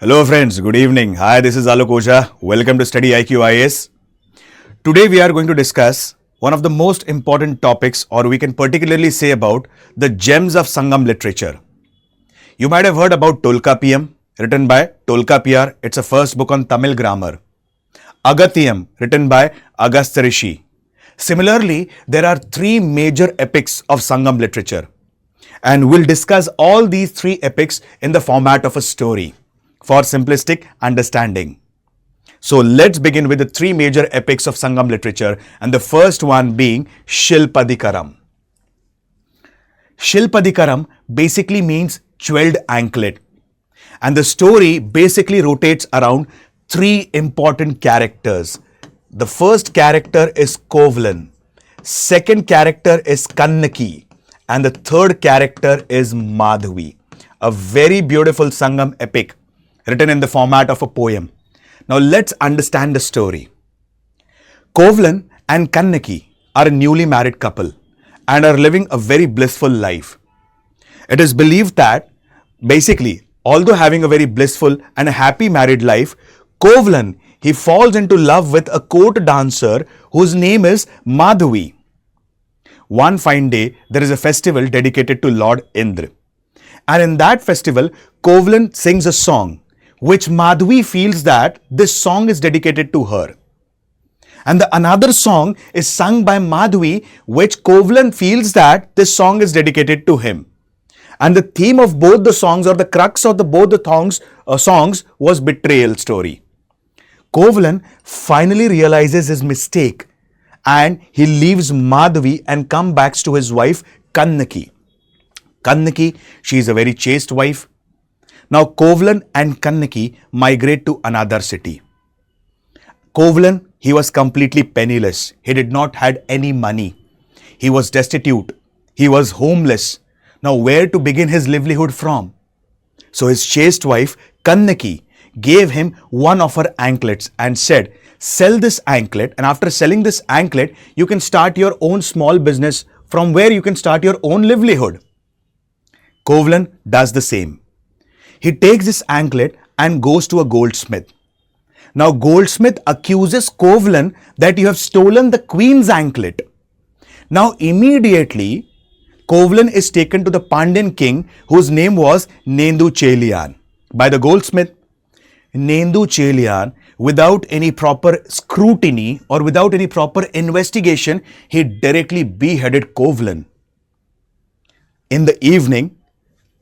Hello friends, good evening. Hi, this is Alok Oja. Welcome to StudyIQ IAS. Today we are going to discuss one of the most important topics, or we can particularly say about the gems of Sangam literature. You might have heard about Tolkapiyam, written by Tolkapiyar. It's a first book on Tamil grammar. Agathiyam, written by Agastya Rishi. Similarly, there are three major epics of Sangam literature. And we'll discuss all these three epics in the format of a story for simplistic understanding. So let's begin with the three major epics of Sangam literature, and the first one being Silappadikaram. Silappadikaram basically means jeweled anklet, and the story basically rotates around three important characters. The first character is Counselling, second character is Kannaki, and the third character is Madhavi. A very beautiful Sangam epic written in the format of a poem. Now let's understand the story. Counselling and Kannaki are a newly married couple and are living a very blissful life. It is believed that basically, although having a very blissful and a happy married life, Counselling, he falls into love with a court dancer whose name is Madhavi. One fine day, there is a festival dedicated to Lord Indra. And in that festival, Counselling sings a song which Madhavi feels that this song is dedicated to her. And the another song is sung by Madhavi, which Counselling feels that this song is dedicated to him. And the theme of both the songs, or the crux of both the songs, was betrayal story. Counselling finally realizes his mistake and he leaves Madhavi and comes back to his wife Kannaki. Kannaki, she is a very chaste wife. Now Counselling and Kannaki migrate to another city. Counselling, he was completely penniless. He did not had any money. He was destitute. He was homeless. Now where to begin his livelihood from? So his chaste wife Kannaki gave him one of her anklets and said, sell this anklet, and after selling this anklet, you can start your own small business from where you can start your own livelihood. Counselling does the same. He takes this anklet and goes to a goldsmith. Now goldsmith accuses Counselling that you have stolen the queen's anklet. Now immediately Counselling is taken to the Pandyan king, whose name was Nendu Chelian, by the goldsmith. Nendu Chelian, without any proper scrutiny or without any proper investigation, he directly beheaded Counselling. In the evening,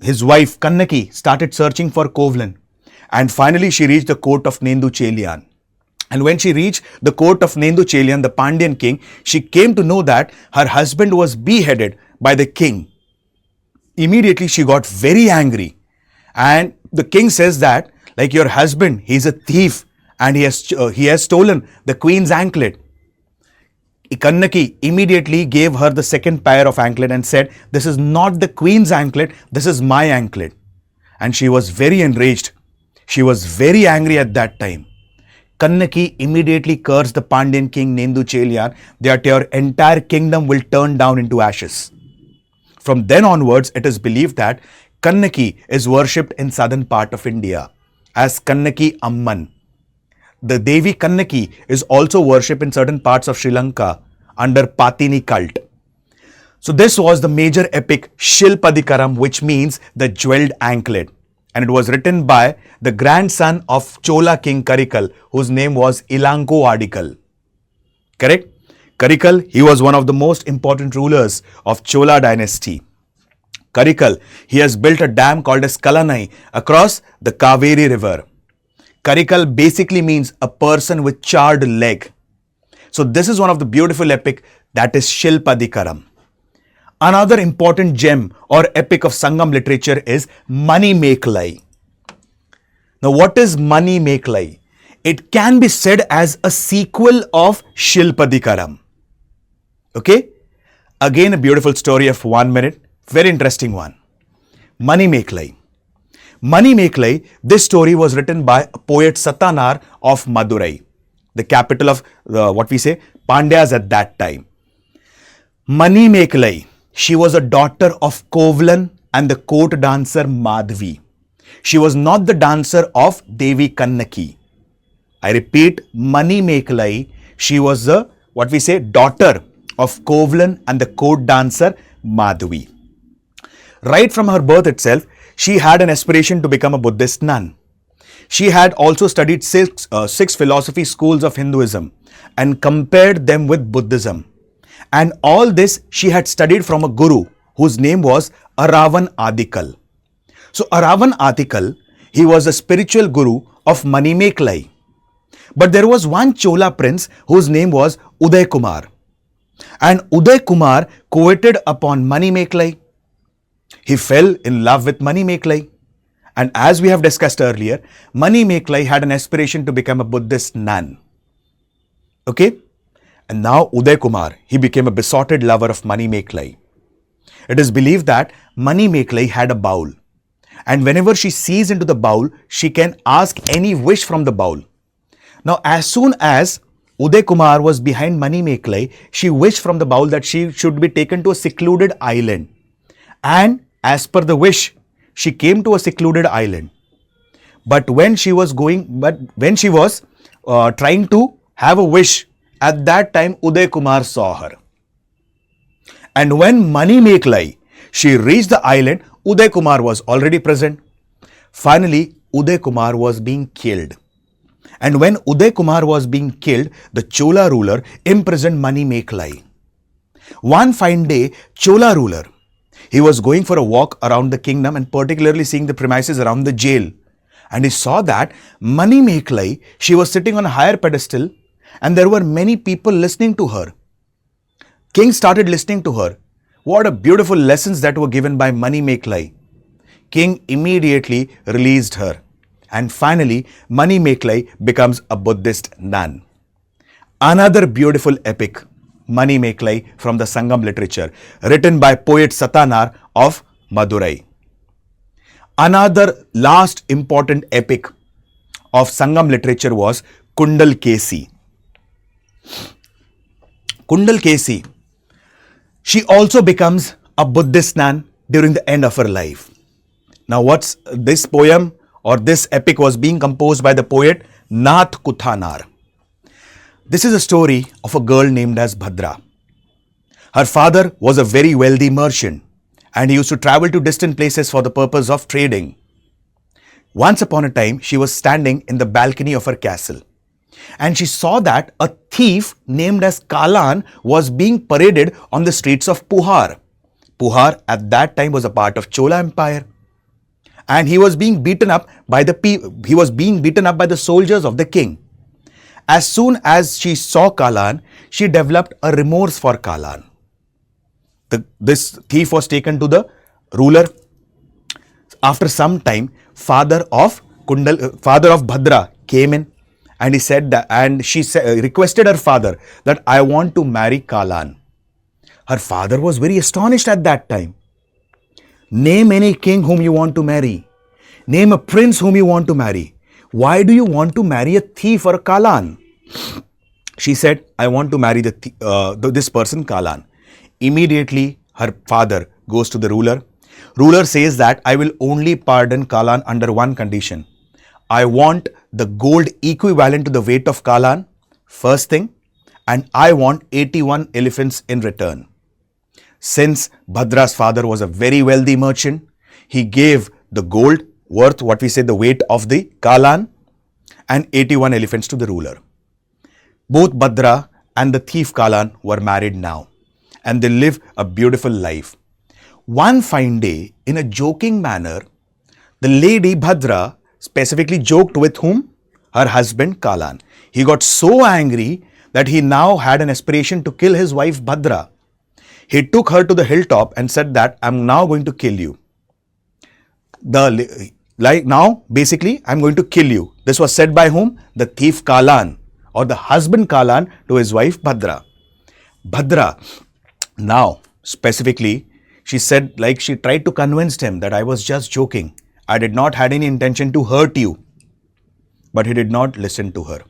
his wife Kannaki started searching for Counselling, and finally she reached the court of Nendu Chelian. And when she reached the court of Nendu Chelian, the Pandyan king, she came to know that her husband was beheaded by the king. Immediately she got very angry, and the king says that, like, your husband, he's a thief and he has stolen the queen's anklet. Kannaki immediately gave her the second pair of anklet and said, this is not the queen's anklet, this is my anklet. And she was very enraged. She was very angry at that time. Kannaki immediately cursed the Pandyan king Nendu Chelian that your entire kingdom will turn down into ashes. From then onwards, it is believed that Kannaki is worshipped in southern part of India as Kannaki Amman. The Devi Kannaki is also worshipped in certain parts of Sri Lanka under Patini cult. So this was the major epic Silappadikaram, which means the jeweled anklet. And it was written by the grandson of Chola king Karikal, whose name was Ilanko Adikal. Correct? Karikal, he was one of the most important rulers of Chola dynasty. Karikal, he has built a dam called as Kalanai across the Kaveri river. Karikal basically means a person with charred leg. So this is one of the beautiful epic, that is Silappadikaram. Another important gem or epic of Sangam literature is Manimekalai. Now what is Manimekalai? It can be said as a sequel of Silappadikaram. Okay? Again a beautiful story of 1 minute. Very interesting one. Manimekalai. Manimekalai, this story was written by a poet Satanar of Madurai, the capital of Pandyas at that time. Manimekalai, she was a daughter of Counselling and the court dancer Madhavi. She was not the dancer of Devi Kannaki. I repeat, Manimekalai. She was the, what we say, daughter of Covalan and the court dancer Madhavi. Right from her birth itself, she had an aspiration to become a Buddhist nun. She had also studied six philosophy schools of Hinduism and compared them with Buddhism. And all this she had studied from a guru whose name was Aravan Adikal. So Aravan Adikal, he was a spiritual guru of Manimekalai. But there was one Chola prince whose name was Uday Kumar. And Uday Kumar coveted upon Manimekalai. He fell in love with Manimekalai. And as we have discussed earlier, Manimekalai had an aspiration to become a Buddhist nun. Okay? And now Uday Kumar, he became a besotted lover of Manimekalai. It is believed that Manimekalai had a bowl. And whenever she sees into the bowl, she can ask any wish from the bowl. Now, as soon as Uday Kumar was behind Manimekalai, she wished from the bowl that she should be taken to a secluded island. And as per the wish, she came to a secluded island. But when she was trying to have a wish, at that time Uday Kumar saw her. And when Manimekalai, she reached the island, Uday Kumar was already present. Finally, Uday Kumar was being killed. And when Uday Kumar was being killed, the Chola ruler imprisoned Manimekalai. One fine day, Chola ruler, he was going for a walk around the kingdom and particularly seeing the premises around the jail. And he saw that Manimekalai, she was sitting on a higher pedestal and there were many people listening to her. King started listening to her. What a beautiful lessons that were given by Manimekalai. King immediately released her. And finally, Manimekalai becomes a Buddhist nun. Another beautiful epic, Manimekalai from the Sangam literature, written by poet Satanar of Madurai. Another last important epic of Sangam literature was Kundalakesi. Kundalakesi, she also becomes a Buddhist nun during the end of her life. Now what's this poem or this epic was being composed by the poet Nath Kuthanar. This is a story of a girl named as Bhadra. Her father was a very wealthy merchant and he used to travel to distant places for the purpose of trading. Once upon a time, she was standing in the balcony of her castle and she saw that a thief named as Kalan was being paraded on the streets of Puhar. Puhar at that time was a part of Chola Empire. And he was being beaten up by the soldiers of the king. As soon as she saw Kalan, she developed a remorse for Kalan. This thief was taken to the ruler. After some time, father of Bhadra came in and he said that, and she requested her father that I want to marry Kalan. Her father was very astonished at that time. Name any king whom you want to marry. Name a prince whom you want to marry. Why do you want to marry a thief or a Kalan? She said, I want to marry this person Kalan. Immediately, her father goes to the ruler. Ruler says that I will only pardon Kalan under one condition. I want the gold equivalent to the weight of Kalan, first thing, and I want 81 elephants in return. Since Bhadra's father was a very wealthy merchant, he gave the gold worth what we say the weight of the Kalan and 81 elephants to the ruler. Both Bhadra and the thief Kalan were married now and they live a beautiful life. One fine day, in a joking manner, the lady Bhadra specifically joked with whom? Her husband Kalan. He got so angry that he now had an aspiration to kill his wife Bhadra. He took her to the hilltop and said that I'm now going to kill you. Now, basically, I'm going to kill you. This was said by whom? The thief Kalan or the husband Kalan to his wife Bhadra. Bhadra, now, specifically, she said, she tried to convince him that I was just joking. I did not had any intention to hurt you. But he did not listen to her.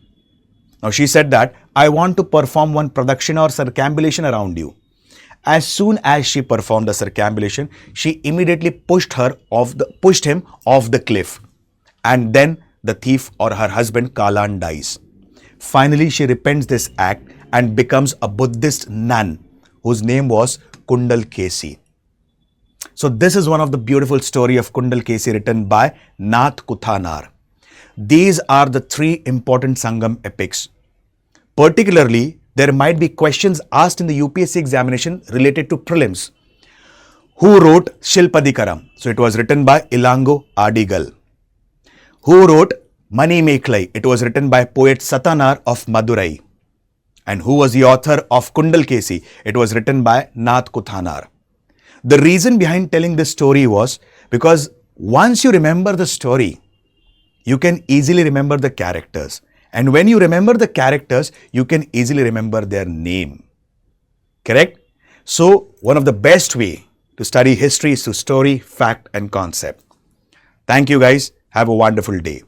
Now, she said that I want to perform one production or circumambulation around you. As soon as she performed the circumambulation, she immediately pushed him off the cliff. And then the thief or her husband Kalan dies. Finally, she repents this act and becomes a Buddhist nun whose name was Kundalakesi. So this is one of the beautiful story of Kundalakesi written by Nath Kuthanar. These are the three important Sangam epics. Particularly, there might be questions asked in the UPSC examination related to prelims. Who wrote Silappadikaram? So it was written by Ilango Adigal. Who wrote Manimekalai? It was written by poet Satanar of Madurai. And who was the author of Kundalakesi? It was written by Nath Kuthanar. The reason behind telling this story was because once you remember the story, you can easily remember the characters. And when you remember the characters, you can easily remember their name. Correct? So, one of the best way to study history is through story, fact and concept. Thank you guys. Have a wonderful day.